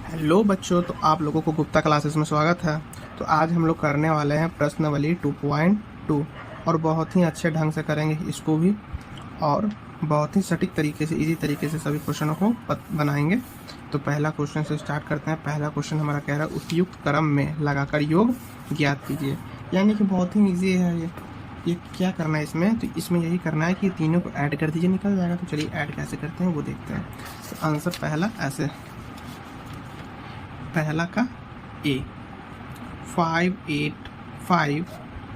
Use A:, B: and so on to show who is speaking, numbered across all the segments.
A: Hello बच्चों, तो आप लोगों को गुप्ता क्लासेस में स्वागत है। तो आज हम लोग करने वाले हैं प्रश्नावली 2.2 और बहुत ही अच्छे ढंग से करेंगे इसको भी, और बहुत ही सटीक तरीके से, इजी तरीके से सभी क्वेश्चनों को बनाएंगे। तो पहला क्वेश्चन से स्टार्ट करते हैं। पहला क्वेश्चन हमारा कह रहा है उपयुक्त क्रम में लगाकर योग ज्ञात कीजिए। यानी कि बहुत ही ईजी है ये क्या करना है इसमें, तो इसमें यही करना है कि तीनों को ऐड कर दीजिए, निकल जाएगा। तो चलिए ऐड कैसे करते हैं वो देखते हैं। तो आंसर पहला ऐसे, पहला का ए 585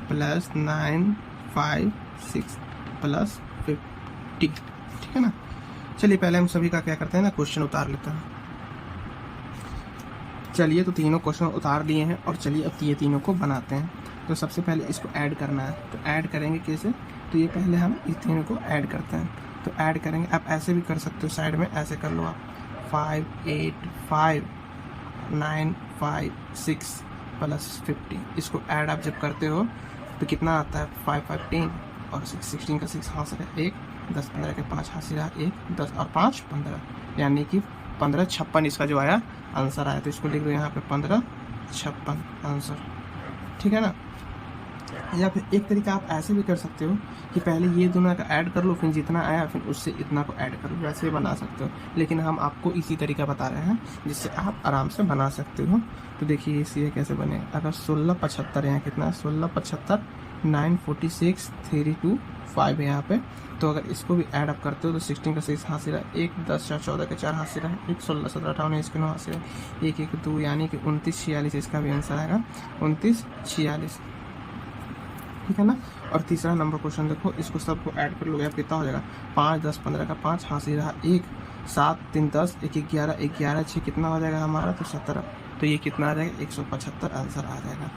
A: प्लस 956 प्लस 50, ठीक है ना। चलिए पहले हम सभी का क्या करते हैं ना, क्वेश्चन उतार लेते हैं। चलिए तो तीनों क्वेश्चन उतार लिए हैं और चलिए अब ये तीनों को बनाते हैं। तो सबसे पहले इसको ऐड करना है, तो ऐड करेंगे कैसे, तो ये पहले हम इस तीनों को ऐड करते हैं। तो ऐड करेंगे, आप ऐसे भी कर सकते हो, साइड में ऐसे कर लो आप, 585 956 प्लस 50। इसको ऐड आप जब करते हो तो कितना आता है, 5 5 10 और 16 का 6 हाथ से 1, 10 15 के 5 हाथ से 1, 10 और 5 15, यानी कि 15 56 इसका जो आया आंसर आया। तो इसको लिख दो यहाँ पे 15 56 आंसर, ठीक है ना। या फिर एक तरीका आप ऐसे भी कर सकते हो कि पहले ये दोनों का ऐड कर लो, फिर जितना आया फिर उससे इतना को ऐड कर लो, वैसे भी बना सकते हो। लेकिन हम आपको इसी तरीका बता रहे हैं जिससे आप आराम से बना सकते हो। तो देखिए इसे कैसे बने, अगर 1675 यहाँ कितना है, 1675 946 325 है यहाँ पे। तो अगर इसको भी ऐड अप करते हो तो 16 का 6 हाथ से रहा 1, 10 4 14 के 4 हाथ से रहा 1, 16 17 58 इसके 9 हाथ से रहा 1 1 2, यानी कि 29 46 इसका भी आंसर आएगा 29 46, ठीक है ना। और तीसरा नंबर क्वेश्चन देखो, इसको सबको ऐड कर लोगे आप, कितना हो जाएगा, 5 10 15 का 5 हाथ से रहा 1, 7 3 10 1 11 11 6 कितना हो जाएगा हमारा, तो 17। तो ये कितना आ जाएगा, 175 आंसर आ जाएगा,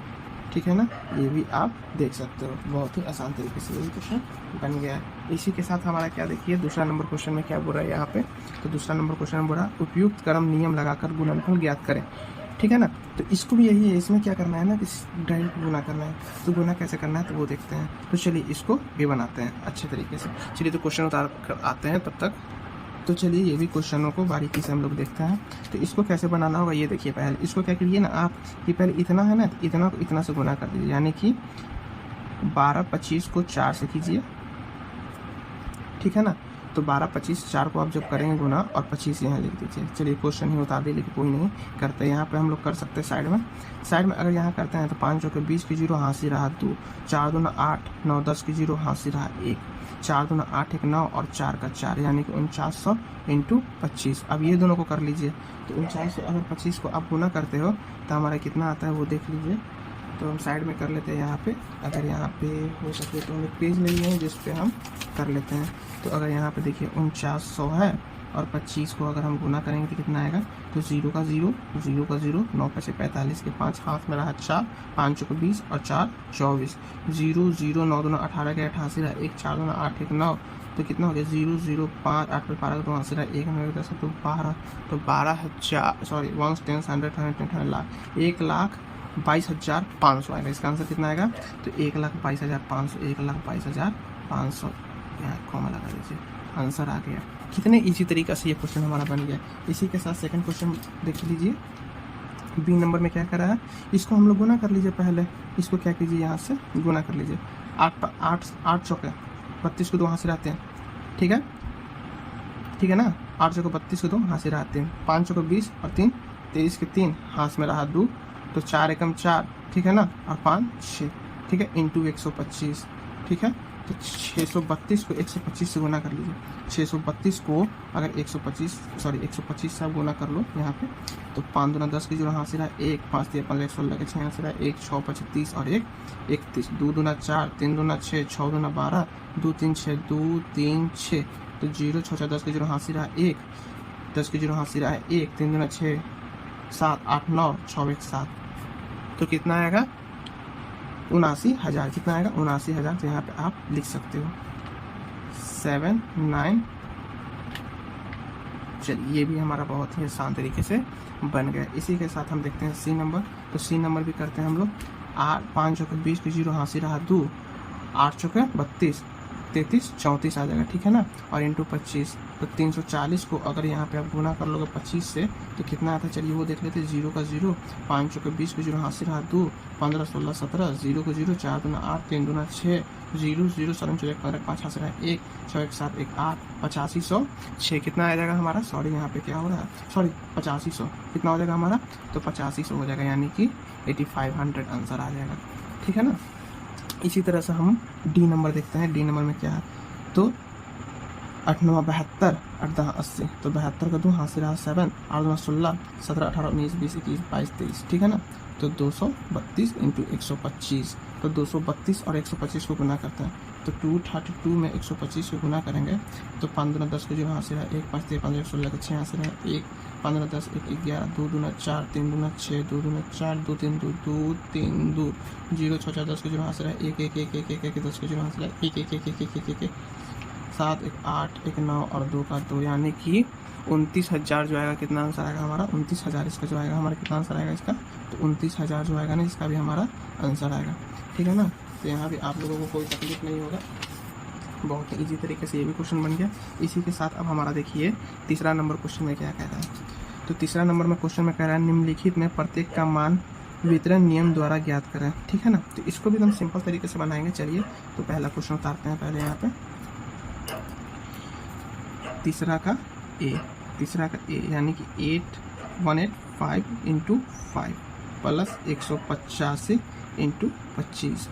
A: ठीक है ना। ये भी आप देख सकते हो, बहुत ही आसान तरीके से ये क्वेश्चन बन गया है। इसी के साथ हमारा क्या देखिए दूसरा नंबर क्वेश्चन में क्या बोल रहा है यहाँ पे, तो दूसरा नंबर क्वेश्चन में बोल रहा है उपयुक्त क्रम नियम लगाकर गुणनफल ज्ञात करें, ठीक है ना। तो इसको भी यही है, इसमें क्या करना है ना, इस डायरेक्ट गुना करना है। तो गुना कैसे करना है तो वो देखते हैं। तो चलिए इसको भी बनाते हैं अच्छे तरीके से। चलिए तो क्वेश्चन उतार कर आते हैं तब तक। तो चलिए ये भी क्वेश्चनों को बारीकी से हम लोग देखते हैं। तो इसको कैसे बनाना होगा ये देखिए, पहले इसको क्या कीजिए ना आप, ये पहले इतना है ना, तो इतना को इतना से गुना कर दीजिए, यानी कि 12 25 को 4 से कीजिए, ठीक है ना। तो 12 25 4 को आप जब करेंगे गुना और 25 यहाँ लिख दीजिए। चलिए क्वेश्चन ही उतार दिए, लेकिन कोई नहीं करते, यहाँ पे हम लोग कर सकते हैं साइड में अगर यहाँ करते हैं तो 5 चौके 20 की 0 हाथ से रहा 2, 4 दूना 8 9 10 की 0 हाथ से रहा 1, 4 दूना 8 1 9 और 4 का 4, यानी कि 4900 इंटू 25। अब ये दोनों को कर लीजिए, तो 4900 अगर 25 को आप गुना करते हो तो हमारा कितना आता है वो देख लीजिए। तो हम साइड में कर लेते हैं यहाँ पे, अगर यहाँ पे हो सके तो हम एक पेज ले लिए हैं जिस पे हम कर लेते हैं। तो अगर यहाँ पे देखिए 4900 है और 25 को अगर हम गुना करेंगे तो कितना आएगा, तो 0 का 0 0 का 0 9 5 45 के 5 हाथ में रहा 4, 5 चौके 20 और 4 24, 0 0 9 2 18 के 88 रहा 1, 4 2 8 1 9, तो कितना हो गया 0 0 5 8 पे 12 तो हाथ रहा 1 9 10 तो 12, तो 12,000 सॉरी 1 10 100 100 लाख 1,22,500 आएगा। इसका आंसर कितना आएगा, तो 1,22,500 1,22,500 यहाँ कॉमा लगा दीजिए, आंसर आ गया। कितने इजी तरीका से ये क्वेश्चन हमारा बन गया। इसी के साथ सेकंड क्वेश्चन देख लीजिए। बी नंबर में क्या करा है, इसको हम लोग गुना कर लीजिए। पहले इसको क्या कीजिए, यहाँ से गुना कर लीजिए, 8 चौके 32 को 2 हाथ से रहते हैं, ठीक है ना। 8 चौके 32 को 2 हाथ से रहते हैं, 5 चौके 20 और 3 23 के 3 हाथ में रहा 2, तो 4 एकम 4, ठीक है ना, और 5 6, ठीक है, इंटू 125, ठीक है। तो 632 को 125 से गुना कर लीजिए। 632 को अगर 125 से आप गुना कर लो यहाँ पे, तो 5 दूना 10 की 0 हाथ से रहा 1, 5 3 15 16 के 6 हाथ से रहा 1, 6 5 30 और 1 31, 2 दूना 4 3 दूना 6 6 दूना 12 2 3 6 2 3 6, तो 0 6 4 10 की 0 हाथ से रहा 1, 10 की 0 हाथ से रहा 1, 3 दूना 6 7 8 9 6 1 7, तो कितना आएगा 79,000, कितना आएगा 79,000। तो यहाँ पे आप लिख सकते हो 7 9। चलिए ये भी हमारा बहुत ही आसान तरीके से बन गया। इसी के साथ हम देखते हैं सी नंबर। तो सी नंबर भी करते हैं हम लोग। 5 चौके 20 की 0 हाथ से रहा 2, 8 चौके 32, 33 34 आ जाएगा, ठीक है ना। और इंटू 25 तो 340 को अगर यहाँ पे आप गुना कर लोगे 25 से तो कितना आता है, चलिए वो देख लेते हैं। 0 का 0, 5 के 20 को 0, हाथ से रहा 2, 15 16 17, 0 को 0, 4 दूना 8, 3 दूना 6, 0 0 7 14 15 5 हाथ से रहा 1, 6 1 7 1 8, 8500 6 कितना आ जाएगा हमारा, सॉरी यहाँ पे क्या हो रहा है, सॉरी 8500 कितना हो जाएगा हमारा, तो 8500 हो जाएगा, यानी कि 8500 आंसर आ जाएगा, ठीक है ना। इसी तरह से हम डी नंबर देखते हैं। डी नंबर में क्या है, तो 8 9 72, 8 10 80, तो 72 का 2 हाथ से रहा 7, 8 2 16, 17 18 19 20 21 22 23, ठीक है ना। तो 232 इंटू 125, तो 232 और 125 को गुना करते हैं, तो 232 में 125 को गुना करेंगे तो 5 दूना 10 को 0 हाथ से रहा 1, 5 3 15 16 के 6 हाथ से रहा 1, 15 10 1 11, 2 दूना 4, 3 दूना 6, 2 दूना 4, 2 3 2 2 3 2, 0 6 4 10 को 0 हाथ से रहा 1 1 1 1 1 1 10 को 0 हाथ से रहा 1 1 1 1 1 1 1 7 1 8 1 9 और 2 का 2, यानी कि 29,000 जो आएगा, कितना आंसर आएगा हमारा, 29,000 इसका जो आएगा हमारा, कितना आंसर आएगा इसका, तो 29,000 जो आएगा ना, इसका भी हमारा आंसर आएगा, ठीक है ना। तो यहाँ भी आप लोगों को कोई तकलीफ नहीं होगा, बहुत ही ईजी तरीके से ये भी क्वेश्चन बन गया। इसी के साथ अब हमारा देखिए तीसरा नंबर क्वेश्चन में क्या कह रहा है। तो तीसरा नंबर में क्वेश्चन में कह रहा है निम्नलिखित में प्रत्येक का मान वितरण नियम द्वारा ज्ञात करें, ठीक है ना। तो इसको भी एकदम सिंपल तरीके से बनाएंगे। चलिए तो पहला क्वेश्चन उतारते हैं पहले यहाँ पे, तीसरा का ए यानी कि 8185 इंटू 5 प्लस 185 इंटू 25,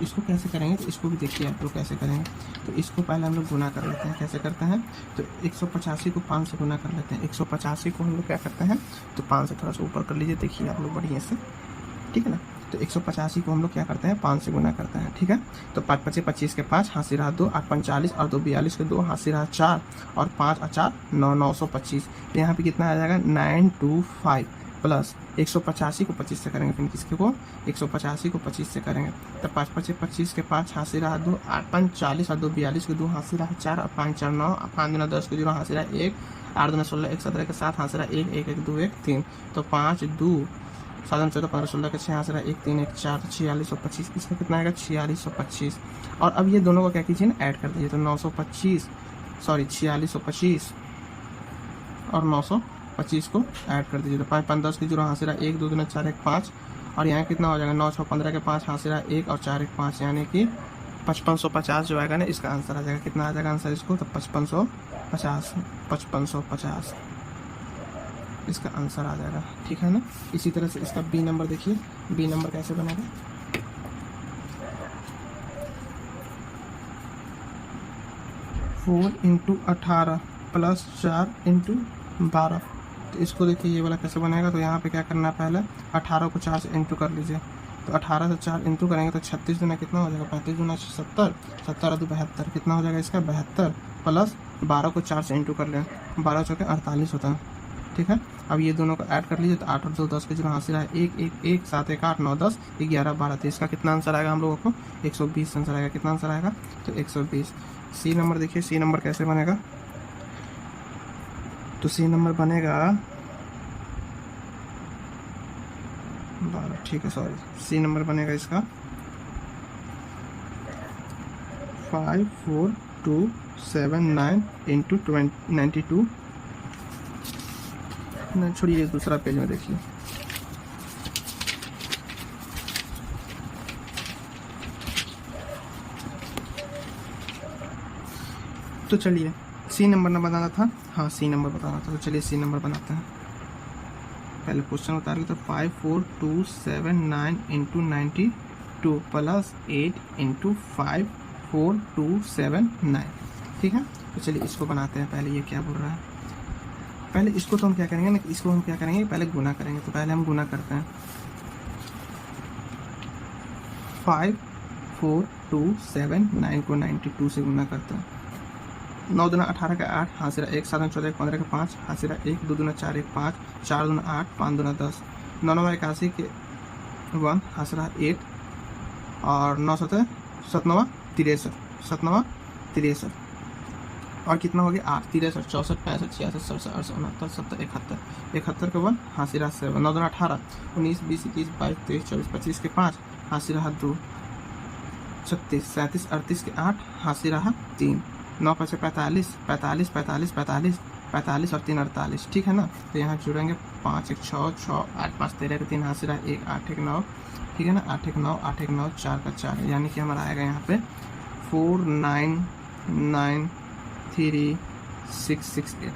A: इसको कैसे करेंगे, तो इसको भी देखिए आप लोग कैसे करेंगे। तो इसको पहले हम लोग गुना कर लेते हैं, कैसे करते हैं, तो 185 को 5 से गुना कर लेते हैं। 185 को हम लोग क्या करते हैं, तो 5 से थोड़ा सा ऊपर कर लीजिए, देखिए आप लोग बढ़िया से, ठीक है ना। तो 185 को हम लोग क्या करते हैं, 5 से गुना करते हैं, ठीक है। तो 5 25 25 के 5 हाथ से रहा 2, 8 45 और 2 42 के 2 हाथ से रहा 4 और 5 और 4 9 925, यहाँ पे कितना आ जाएगा 925 प्लस 185 को 25 से करेंगे, फिर किसके को 185 को 25 से करेंगे, तो 5 25 25 के 5 हाथ से रहा 2, 8 5 40 और 2 42 के 2 हाथ से रहा 4 और 5 4 9, 5 दूना 10 के 0 हाथ से रहा 1, 8 दूना 16 1 17 के 7 हाथ से रहा 1 1 1 2 1 3, तो 5 2 7 14 15 16 के 6 हाथ से रहा 1 3 1 4, 4625, इसका कितना आएगा 4625। और अब ये दोनों को क्या कीजिए ना, ऐड कर दीजिए, तो 925 सॉरी 4625 और 925 को ऐड कर दीजिए, तो 5 5 10 के 0 हाथ से रहा 1 2 दूना 4 1 5, और यहाँ कितना हो जाएगा 9 6 15 के 5 हाथ से रहा 1 और 4 1 5, यानी कि 5550 जो आएगा ना, इसका आंसर आ जाएगा। कितना आ जाएगा आंसर इसको, तो 5550 इसका आंसर आ जाएगा, ठीक है ना। इसी तरह से इसका बी नंबर देखिए, बी नंबर कैसे बनेगा, फोर इंटू 18 प्लस 4 इंटू 12, तो इसको देखिए ये वाला कैसे बनेगा। तो यहाँ पे क्या करना है, पहले 18 को 4 से इंटू कर लीजिए, तो 18 से 4 इंटू करेंगे तो 36 दूना कितना हो जाएगा, 35 दूना 70, 70 और 2 72, कितना हो जाएगा इसका 72 प्लस 12 को 4 से इंटू कर लें, 12 चौके 48 होता है, ठीक है। अब ये दोनों को ऐड कर लीजिए, तो 8 और 2 10 के 0 हाथ से रहा 1 1 1 7 1 8 9 10 11 12, तो इसका कितना आंसर आएगा हम लोगों को 120 आंसर आएगा। कितना आंसर आएगा, तो 120। सी नंबर देखिए, सी नंबर कैसे बनेगा, तो सी नंबर बनेगा 12, ठीक है सॉरी, सी नंबर बनेगा इसका 54279 इंटू 92, नहीं छोड़िए दूसरा पेज में देखिए, तो चलिए सी नंबर ना बताना था, हाँ सी नंबर बताना था, तो चलिए सी नंबर बनाते हैं। पहले क्वेश्चन उतार लेते हैं, 54279 इंटू 92 प्लस 8 इंटू 54279, ठीक है। तो चलिए इसको बनाते हैं। पहले ये क्या बोल रहा है, पहले इसको तो हम क्या करेंगे ना, इसको हम क्या करेंगे, पहले गुना करेंगे। तो पहले हम गुना करते हैं, 5427 को 92 से गुना करते हैं। 9 दूना 18 का 8 हाथ से 1 7 14 15 का 5 हाथ से 1 2 दूना 4 1 5 4 दूना 8 5 दूना 10 9 9 81 के 1 हाथ से 8 और 9 7 7 63 7 63 और कितना हो गया 8 63 64 65 66 67 68 69 70 71 71 के 1 हाथ से 7 9 दूना 18 19 20 21 22 23 24 25 के 5 हाथ से 2 36, 37, 38 के 8, हासिल रहा 3, 9 5 45, 45 45 45 45 और 3 48, ठीक है ना। तो यहाँ जुड़ेंगे 5 1 6 6 8 5 13 के 3, हासिल रहा 1 8 1 9, ठीक है ना। 8 1 9 8 1 9 4 का 4, यानी कि हमारा आएगा यहाँ पे 4 9 9 3 6 6 8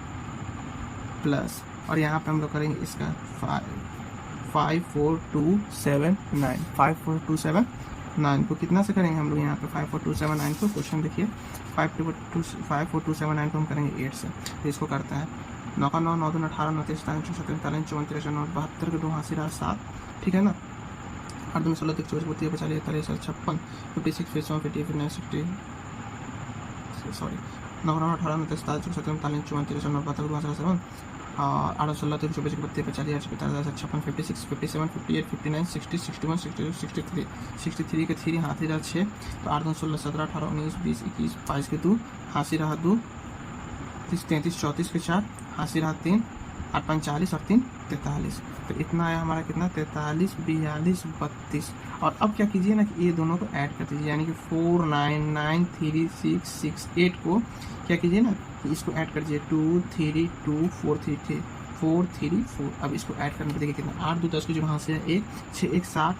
A: प्लस, और यहाँ पे हम लोग करेंगे इसका 5 4 2 7 9, 5 4 2 7 9 को कितना से करेंगे हम लोग यहाँ पे 5 4 2 7 9 को, क्वेश्चन देखिए 5 4 2 7 9 को हम करेंगे 8 से। तो इसको करते हैं 9 का 9 9 2 18 29 43 44 44 9 72 के 2, हासिल रहा 7, ठीक है ना। 8 2 16 24 32 45 43 56 56 57 58 59 60, सॉरी 9 9 18 29 43 44 44 9 72 के 2, 7 और 8 16 24 32 45 46 56 56 57 58 59 60 61 62 63 63 के 3, हासिल रहा 6। तो 8 2 16 17 18 19 20 21 22 के 2, हासिल रहा 2, 30 33 34 के 4, हासिल रहा 3, 8 5 40 और 3 43। तो इतना आया हमारा कितना 43 42 32। और अब क्या कीजिए ना कि ये दोनों को ऐड कर दीजिए, यानी कि 4 9 9 3 6 6 8 को क्या कीजिए ना कि इसको ऐड कर दीजिए 2 3 2 4 3 3 4 3 4। अब इसको ऐड करने पर देखिए कितना 8 2 10 के जो यहाँ से 1 6 1 7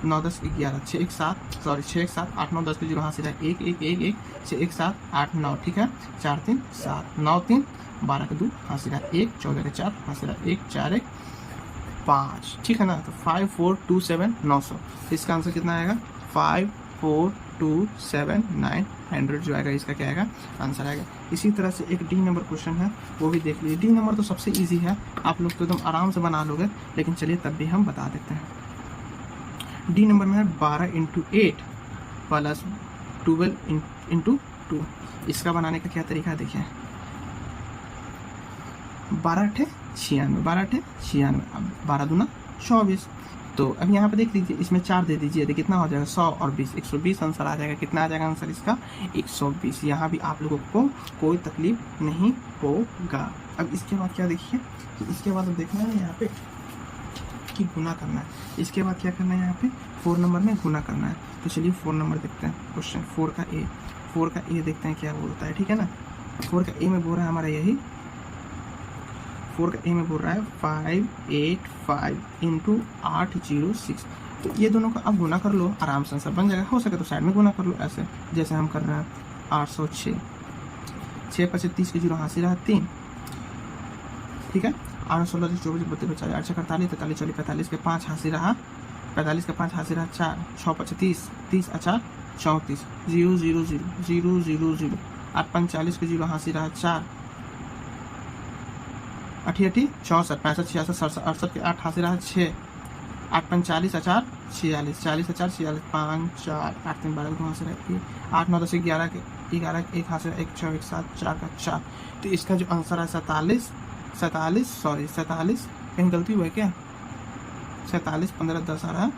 A: 9 10 11 6 1 7 सॉरी 6 1 7 8 9 10 के जो यहाँ से 1 1 1 1 6 1 7 8 9, ठीक है। 4 3 7 9 3 12 के 2, हासिल रहा 1 14 के 4, हासिल रहा 1 4 1 5, ठीक है ना। तो 5 4 2 7 900, इसका आंसर कितना आएगा 5 4 2 7 900 जो आएगा इसका क्या आएगा आंसर आएगा। इसी तरह से एक डी नंबर क्वेश्चन है, वो भी देख लीजिए। डी नंबर तो सबसे इजी है, आप लोग तो एकदम आराम से बना लोगे, लेकिन चलिए तब भी हम बता देते हैं। डी नंबर में है 12 × 8 प्लस 12 × 2। इसका बनाने का क्या तरीका है देखिए, 12 × 96, 12 × 96, अब 12 दूना 24। तो अब यहाँ पे देख लीजिए, इसमें 4 दे दीजिए तो कितना हो जाएगा 100 और 20 120 आंसर आ जाएगा। कितना आ जाएगा आंसर इसका 120। यहाँ भी आप लोगों को कोई तकलीफ नहीं होगा। अब इसके बाद क्या देखिए, इसके बाद देखना है यहाँ पे कि गुना करना है। इसके बाद क्या करना है, यहाँ पे 4 नंबर में गुना करना है। तो चलिए 4 नंबर देखते हैं क्वेश्चन। 4 का ए देखते हैं क्या बोलता है, ठीक है ना। 4 का ए में बोल रहा है हमारा यही, 4 का ए में बोल रहा है 585 × 806। तो ये दोनों का अब गुना कर लो, आराम से आंसर बन जाएगा। हो सके तो साइड में गुना कर लो, ऐसे जैसे हम कर रहे हैं 806। 6 5 30 के 0, हासिल रहा 3, ठीक है। 8 16 24 32 40 8 48 43 40 45 के 5, हासिल रहा 45 के 5, हासिल रहा 4 6 5 30 30 4 34 0 0 0 0 0 0 8 5 40 के 0, हासिल रहा 4 8 8 64 65 66 67 68 के 8, हासिल रहा 6 8 5 40 4 46 40 4 46 5 4 8 3 12 हासिल रहा 8 9 10 11 के 1 हासिल 1 6 1 7 4 का 4। तो इसका जो आंसर है 47 कहीं गलती हुआ है क्या, 47 15 10 आ रहा है।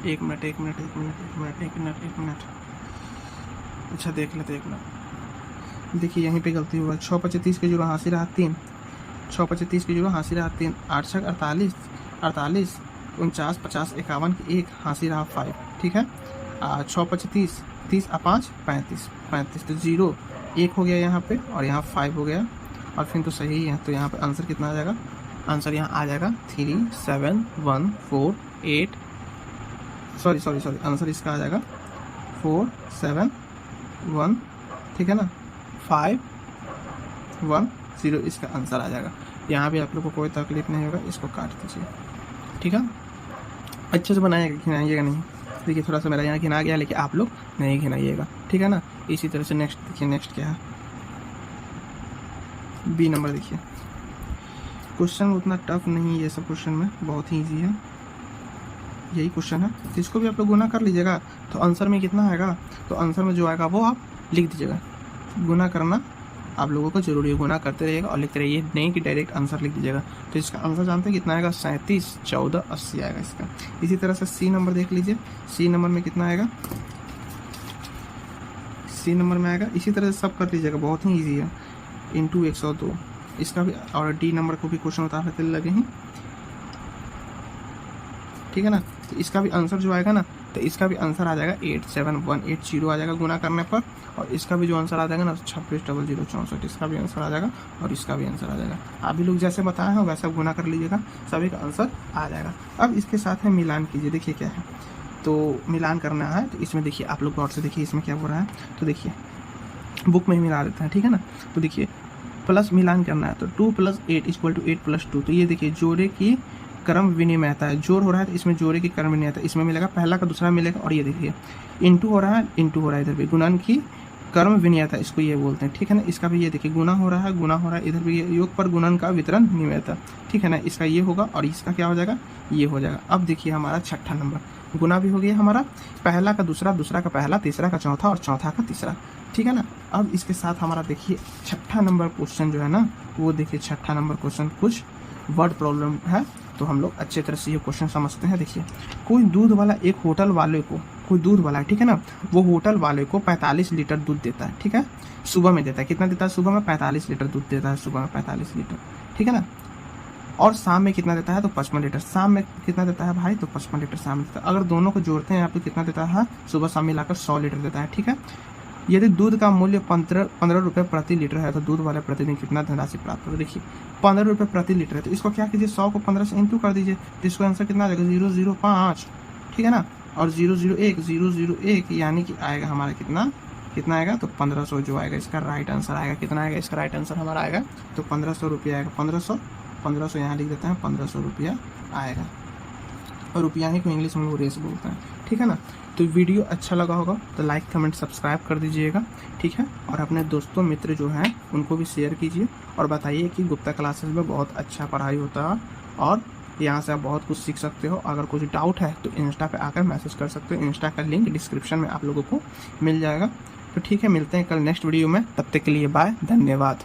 A: 1 मिनट, अच्छा देख लेते 1 मिनट। देखिए यहीं पे गलती हुआ है। 6 5 30 के 0, हासिल रहा 3 6 5 30 के 0, हासिल रहा 3 8 6 48 48 49 50 51 के 1, हासिल रहा 5, ठीक है। 6 5 30 30 5 35 35 तो 0 1 हो गया यहाँ पे, और यहाँ 5 हो गया, और फिर तो सही है। तो यहाँ पे आंसर कितना आ जाएगा, आंसर यहाँ आ जाएगा 3 7 1 4 8 सॉरी आंसर इसका आ जाएगा 4 7 1, ठीक है ना, 5 1 0 इसका आंसर आ जाएगा। यहाँ भी आप लोग को कोई तकलीफ नहीं होगा, इसको काट दीजिए, ठीक है। अच्छे से बनाइएगा, घिनाइएगा नहीं। देखिए थोड़ा सा मेरा यहाँ घिना गया, लेकिन आप लोग नहीं घिनाइएगा, ठीक है ना। इसी तरह से नेक्स्ट देखिए, नेक्स्ट क्या है, बी नंबर। देखिए क्वेश्चन उतना टफ नहीं है, ये सब क्वेश्चन में बहुत ही ईजी है, यही क्वेश्चन है। तो इसको भी आप लोग गुना कर लीजिएगा, तो आंसर में कितना आएगा, तो आंसर में जो आएगा वो आप लिख दीजिएगा। गुना करना आप लोगों को जरूरी है, गुना करते रहिएगा और लिखते रहिए, नहीं कि डायरेक्ट आंसर लिख दीजिएगा। तो इसका आंसर जानते हैं कितना आएगा, 37 14 80 आएगा इसका। इसी तरह से सी नंबर देख लीजिए, सी नंबर में कितना आएगा, सी नंबर में आएगा इसी तरह से सब कर लीजिएगा, बहुत ही ईजी है, इंटू 102 इसका भी। और डी नंबर को भी क्वेश्चन उतार लेते लगे हैं, ठीक है ना। तो इसका भी आंसर जो आएगा ना तो इसका भी आंसर आ जाएगा 87180 आ जाएगा गुना करने पर। और इसका भी जो आंसर आ जाएगा ना 260064, इसका भी आंसर आ जाएगा और इसका भी आंसर आ जाएगा। आप भी लोग जैसे बताए हैं वैसा गुना कर लीजिएगा, सभी का आंसर आ जाएगा। अब इसके साथ में मिलान कीजिए, देखिए क्या है, तो मिलान करना है। तो इसमें देखिए आप लोग गौर से देखिए इसमें क्या हो रहा है, तो देखिए बुक में ही मिला देते हैं, ठीक है ना। तो देखिए प्लस मिलान करना है, तो 2 + 8 = 8 + 2। तो ये देखिए जोड़े की क्रम विनिमयता है, जोड़ हो रहा है तो इसमें जोड़े की क्रम विनिमयता, इसमें मिलेगा पहला का दूसरा मिलेगा। और ये देखिए इंटू हो रहा है, इंटू हो रहा है इधर भी, गुणन की क्रम विनिमयता इसको ये बोलते हैं, ठीक है ना। इसका भी ये देखिए गुना हो रहा है, गुना हो रहा है, इधर भी योग पर गुणन का वितरण नियमता, ठीक है ना। इसका ये होगा और इसका क्या हो जाएगा, ये हो जाएगा। अब देखिए हमारा छठा नंबर, गुना भी हो गया हमारा, पहला का दूसरा, दूसरा का पहला, तीसरा का चौथा और चौथा का तीसरा, ठीक है ना। अब इसके साथ हमारा देखिए छठा नंबर क्वेश्चन जो है ना, वो देखिए छठा नंबर क्वेश्चन कुछ वर्ड प्रॉब्लम है, तो हम लोग अच्छे तरह से ये क्वेश्चन समझते हैं। देखिए कोई दूध वाला एक होटल वाले को, कोई दूध वाला है, ठीक है ना, वो होटल वाले को 45 लीटर दूध देता है, ठीक है, सुबह में देता है। कितना देता है, सुबह में 45 लीटर दूध देता है, सुबह में 45 लीटर, ठीक है ना। और शाम में कितना देता है, तो 55 लीटर। शाम में कितना देता है भाई, तो 55 लीटर शाम में देता है। अगर दोनों को जोड़ते हैं यहाँ पे कितना देता है, सुबह शाम मिलाकर 100 लीटर देता है, ठीक है। यदि दूध का मूल्य 15 रुपये प्रति लीटर है, तो दूध वाले प्रतिदिन कितना धनराशि प्राप्त होगा। देखिए 15 रुपये प्रति लीटर है, तो इसको क्या कीजिए, 100 को 15 से इंटू कर दीजिए, तो इसको आंसर कितना आ जाएगा, 005, ठीक है ना। और 001 यानी कि आएगा हमारा कितना आएगा, तो 1500 जो आएगा इसका राइट आंसर आएगा। कितना आएगा इसका राइट आंसर हमारा आएगा, तो 1500 रुपया आएगा। 1500 यहाँ लिख देते हैं, 1500 रुपया आएगा। और रुपया ही को इंग्लिश में वो रेस बोलते हैं, ठीक है ना। तो वीडियो अच्छा लगा होगा तो लाइक कमेंट सब्सक्राइब कर दीजिएगा, ठीक है। और अपने दोस्तों मित्र जो हैं उनको भी शेयर कीजिए और बताइए कि गुप्ता क्लासेस में बहुत अच्छा पढ़ाई होता है और यहाँ से आप बहुत कुछ सीख सकते हो। अगर कुछ डाउट है तो इंस्टा पे आकर मैसेज कर सकते हो, इंस्टा का लिंक डिस्क्रिप्शन में आप लोगों को मिल जाएगा। तो ठीक है, मिलते हैं कल नेक्स्ट वीडियो में, तब तक के लिए बाय, धन्यवाद।